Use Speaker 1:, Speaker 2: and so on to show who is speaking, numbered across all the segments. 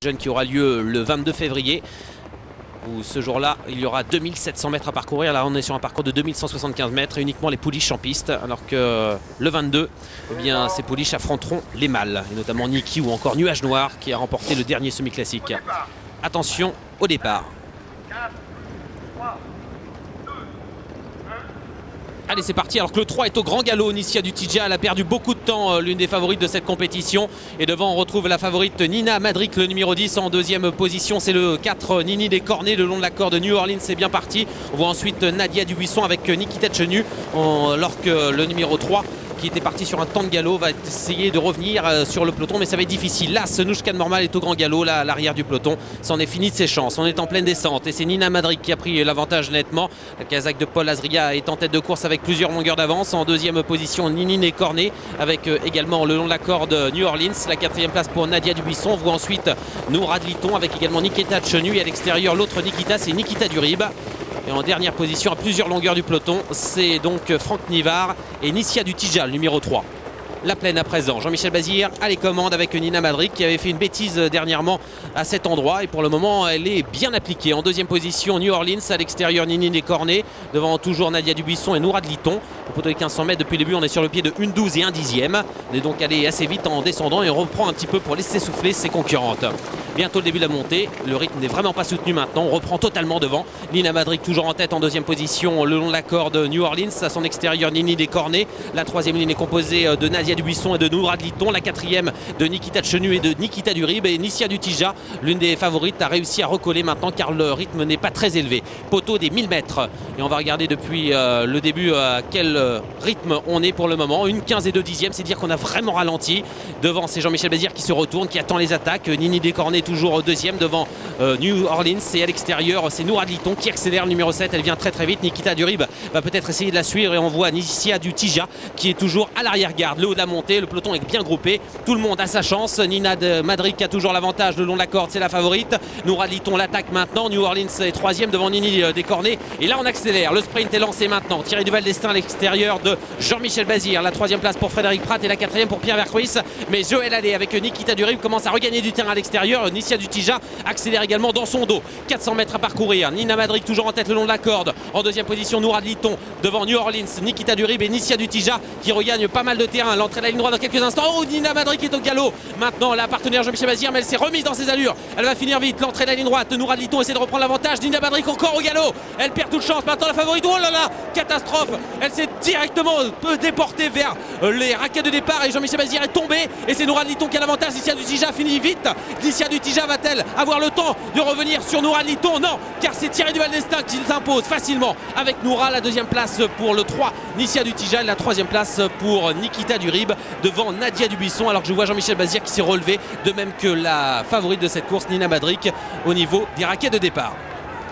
Speaker 1: Jeune qui aura lieu le 22 février où ce jour-là il y aura 2700 mètres à parcourir. Là on est sur un parcours de 2175 mètres et uniquement les pouliches en piste, alors que le 22 eh bien, ces pouliches affronteront les mâles, et notamment Niki ou encore Nuage Noir qui a remporté le dernier semi-classique. Attention au départ. Allez, c'est parti, alors que le 3 est au grand galop. Nicia du Tidja, elle a perdu beaucoup de temps, l'une des favorites de cette compétition. Et devant, on retrouve la favorite Nina Madric, le numéro 10 en deuxième position. C'est le 4, Nini des Cornets, le long de la corde de New Orleans. C'est bien parti. On voit ensuite Nadia Dubuisson avec Nikita Tchenu, alors que le numéro 3, qui était parti sur un temps de galop, va essayer de revenir sur le peloton, mais ça va être difficile. Là, ce Nouchkan Normal est au grand galop, là à l'arrière du peloton. C'en est fini de ses chances. On est en pleine descente et c'est Nina Madric qui a pris l'avantage nettement. La Kazakh de Paul Azria est en tête de course avec plusieurs longueurs d'avance. En deuxième position, Nini des Cornets avec également le long de la corde New Orleans. La quatrième place pour Nadia Dubuisson. On voit ensuite Noura Dliton avec également Nikita Tchenu, et à l'extérieur, l'autre Nikita, c'est Nikita Durib. Et en dernière position, à plusieurs longueurs du peloton, c'est donc Franck Nivard et Nicia du Tidja, le numéro 3. La plaine à présent. Jean-Michel Bazir à les commandes avec Nina Madric qui avait fait une bêtise dernièrement à cet endroit. Et pour le moment, elle est bien appliquée. En deuxième position, New Orleans. À l'extérieur, Nini des Cornets. Devant toujours Nadia Dubuisson et Noura Dliton. Au poteau des 1500 mètres, depuis le début, on est sur le pied de 1,12 et 1/10. On est donc allé assez vite en descendant et on reprend un petit peu pour laisser souffler ses concurrentes. Bientôt le début de la montée. Le rythme n'est vraiment pas soutenu maintenant. On reprend totalement devant. Nina Madric toujours en tête en deuxième position le long de la corde New Orleans. À son extérieur, Nini des Cornets. La troisième ligne est composée de Nadia Dubuisson et de Noura Dliton. La quatrième de Nikita Tchenu et de Nikita Durib. Et Nicia du Tidja, l'une des favorites, a réussi à recoller maintenant car le rythme n'est pas très élevé. Poteau des 1000 mètres. Et on va regarder depuis le début à quel rythme on est pour le moment. 1,15 et 2/10. C'est dire qu'on a vraiment ralenti. Devant, c'est Jean-Michel Bazir qui se retourne, qui attend les attaques. Nini des Cornets toujours deuxième devant New Orleans. Et à l'extérieur, c'est Noura Dliton qui accélère, le numéro 7. Elle vient très très vite. Nikita Durib va peut-être essayer de la suivre. Et on voit Nicia du Tidja qui est toujours à l'arrière-garde. Le haut de la montée, le peloton est bien groupé. Tout le monde a sa chance. Nina de Madric a toujours l'avantage le long de la corde. C'est la favorite. Noura Dliton l'attaque maintenant. New Orleans est troisième devant Nini des Cornets. Et là, on accélère. Le sprint est lancé maintenant. Thierry Duval d'Estaing à l'extérieur de Jean-Michel Bazir. La troisième place pour Frédéric Prat et la quatrième pour Pierre Vercruis. Mais Joël Allais avec Nikita Durib commence à regagner du terrain à l'extérieur. Nicia du Tidja accélère également dans son dos. 400 mètres à parcourir. Nina Madric toujours en tête le long de la corde. En deuxième position, Noura Dliton devant New Orleans, Nikita Durib et Nicia du Tidja qui regagne pas mal de terrain. L'entrée de la ligne droite dans quelques instants. Oh, Nina Madric est au galop. Maintenant, la partenaire Jean-Michel Bazir, mais elle s'est remise dans ses allures. Elle va finir vite. L'entrée de la ligne droite. Noura Dliton essaie de reprendre l'avantage. Nina Madric encore au galop. Elle perd toute chance. Maintenant, la favorite. Oh là là, catastrophe. Elle s'est directement déportée vers les raquettes de départ et Jean-Michel Bazir est tombé. Et c'est Noura Dliton qui a l'avantage. Nicia du Tidja finit vite. Nicia du Tidja va-t-elle avoir le temps de revenir sur Noura Dliton? Non, car c'est Thierry Duval d'Estaing qui s'impose facilement avec Noura. La deuxième place pour le 3, Nicia du Tidja. La troisième place pour Nikita Durib devant Nadia Dubuisson. Alors que je vois Jean-Michel Bazir qui s'est relevé, de même que la favorite de cette course, Nina Madric, au niveau des raquettes de départ.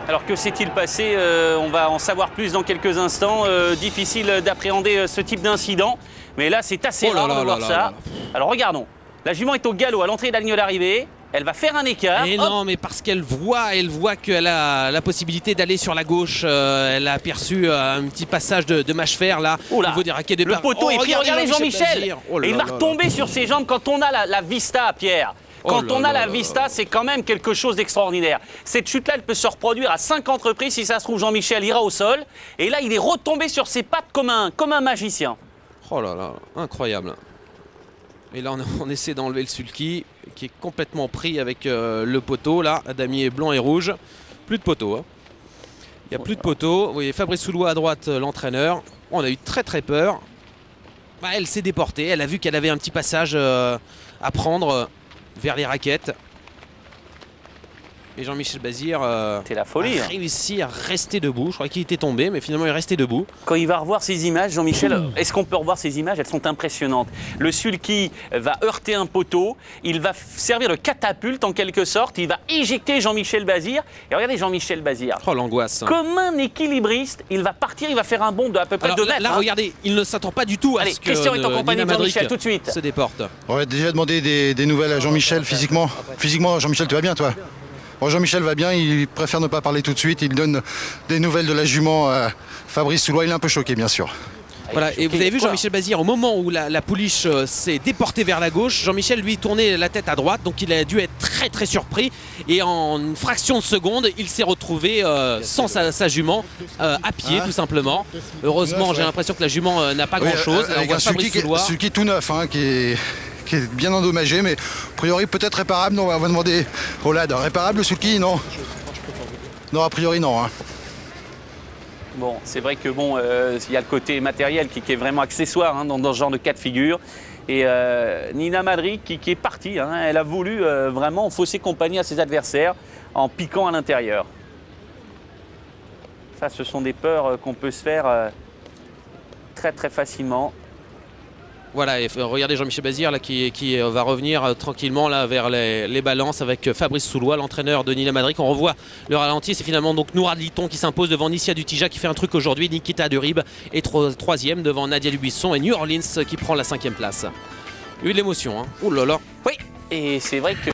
Speaker 2: Alors que s'est-il passé? On va en savoir plus dans quelques instants. Difficile d'appréhender ce type d'incident. Mais là, c'est assez rare de voir ça. Alors regardons. La jument est au galop à l'entrée de la ligne d'arrivée. Elle va faire un écart.
Speaker 1: Et non, mais parce qu'elle voit qu'elle a la possibilité d'aller sur la gauche. Elle a aperçu un petit passage de mâche fer là, au niveau des raquettes de départ.
Speaker 2: Le poteau est pris. Regardez Jean-Michel. Il va retomber sur ses jambes quand on a la vista, Pierre. Quand on a la vista, c'est quand même quelque chose d'extraordinaire. Cette chute-là, elle peut se reproduire à 50 reprises. Si ça se trouve, Jean-Michel ira au sol. Et là, il est retombé sur ses pattes comme un magicien.
Speaker 1: Oh là là, incroyable. Et là, on essaie d'enlever le sulky qui est complètement pris avec le poteau. Là, damier blanc et rouge. Plus de poteau. Hein. Il n'y a plus de poteau. Vous voyez Fabrice Soulois à droite, l'entraîneur. On a eu très très peur. Bah, elle s'est déportée. Elle a vu qu'elle avait un petit passage à prendre vers les raquettes. Et Jean-Michel Bazir
Speaker 2: c'est la folie,
Speaker 1: a réussi à rester debout. Je crois qu'il était tombé, mais finalement il est resté debout.
Speaker 2: Quand il va revoir ces images, Jean-Michel, est-ce qu'on peut revoir ces images? Elles sont impressionnantes. Le sulky va heurter un poteau, il va servir de catapulte en quelque sorte, il va éjecter Jean-Michel Bazir. Et regardez Jean-Michel Bazir.
Speaker 1: Oh l'angoisse.
Speaker 2: Comme un équilibriste, il va partir, il va faire un bond de à peu près 2 mètres.
Speaker 1: Là, regardez, il ne s'attend pas du tout à ce que
Speaker 2: Christian est en compagnie de Jean-Michel tout de suite.
Speaker 1: Se déporte.
Speaker 3: On va déjà demander des nouvelles à Jean-Michel physiquement. Physiquement, Jean-Michel, tu vas bien toi? Bon, Jean-Michel va bien, il préfère ne pas parler tout de suite. Il donne des nouvelles de la jument à Fabrice Soulois. Il est un peu choqué, bien sûr.
Speaker 1: Voilà, et vous avez vu Jean-Michel Bazir, au moment où la pouliche s'est déportée vers la gauche, Jean-Michel lui tournait la tête à droite, donc il a dû être très surpris. Et en une fraction de seconde, il s'est retrouvé sans sa jument, à pied tout simplement. Heureusement, j'ai l'impression que la jument n'a pas grand-chose.
Speaker 3: On voit Sulky tout neuf, hein, qui est bien endommagé, mais a priori peut-être réparable. Non, on va demander au LAD. Réparable le Sulky? Non. Non, a priori non. Hein.
Speaker 2: Bon, c'est vrai que bon, il y a le côté matériel qui est vraiment accessoire hein, dans ce genre de cas de figure. Et Nina Madric qui est partie, hein, elle a voulu vraiment fausser compagnie à ses adversaires en piquant à l'intérieur. Ça, ce sont des peurs qu'on peut se faire très facilement.
Speaker 1: Voilà, et regardez Jean-Michel Bazir là, qui va revenir tranquillement là, vers les balances avec Fabrice Soulois, l'entraîneur de Nina Madric. On revoit le ralenti, c'est finalement donc Nourad Litton qui s'impose devant Nissia Dutija qui fait un truc aujourd'hui. Nikita Durib est troisième devant Nadia Dubuisson et New Orleans qui prend la 5e place. Il y a eu de l'émotion, hein. Ouh là là.
Speaker 2: Oui, et c'est vrai que...